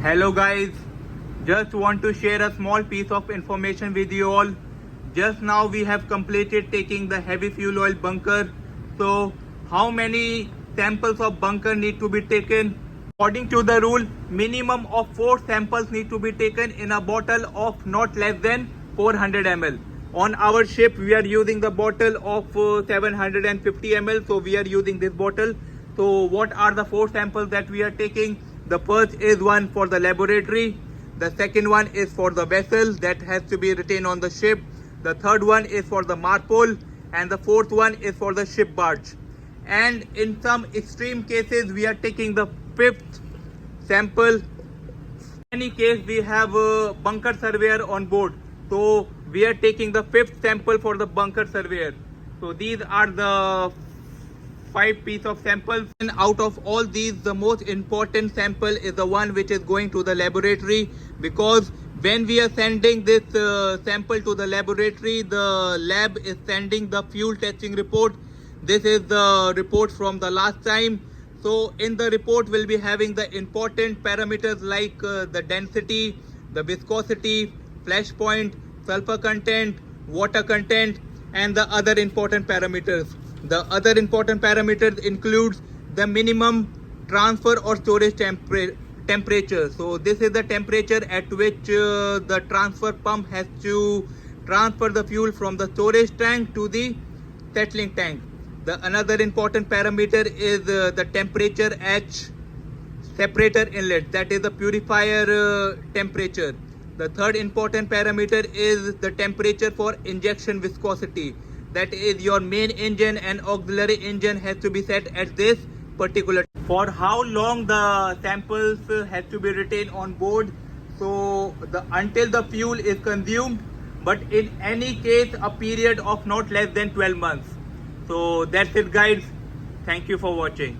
Hello guys, just want to share a small piece of information with you all. Just now we have completed taking the heavy fuel oil bunker. So how many samples of bunker need to be taken? According to the rule, minimum of 4 samples need to be taken in a bottle of not less than 400 ml. On our ship we are using the bottle of 750 ml, so we are using this bottle. So what are the 4 samples that we are taking? The first is one for the laboratory. The second one is for the vessel that has to be retained on the ship. The third one is for the marpole, and the fourth one is for the ship barge. And in some extreme cases we are taking the fifth sample. In any case we have a bunker surveyor on board, so we are taking the fifth sample for the bunker surveyor. So these are the 5 piece of samples, and out of all these the most important sample is the one which is going to the laboratory, because when we are sending this sample to the laboratory, the lab is sending the fuel testing report. This is the report from the last time. So in the report we'll be having the important parameters like the density, the viscosity, flash point, sulfur content, water content, and the other important parameters. The other important parameters includes the minimum transfer or storage temperature. So this is the temperature at which the transfer pump has to transfer the fuel from the storage tank to the settling tank. The another important parameter is the temperature at separator inlet, that is the purifier temperature. The third important parameter is the temperature for injection viscosity, that is your main engine and auxiliary engine has to be set at this particular. For how long the samples have to be retained on board, so until the fuel is consumed, but in any case a period of not less than 12 months. So that's it guys, thank you for watching.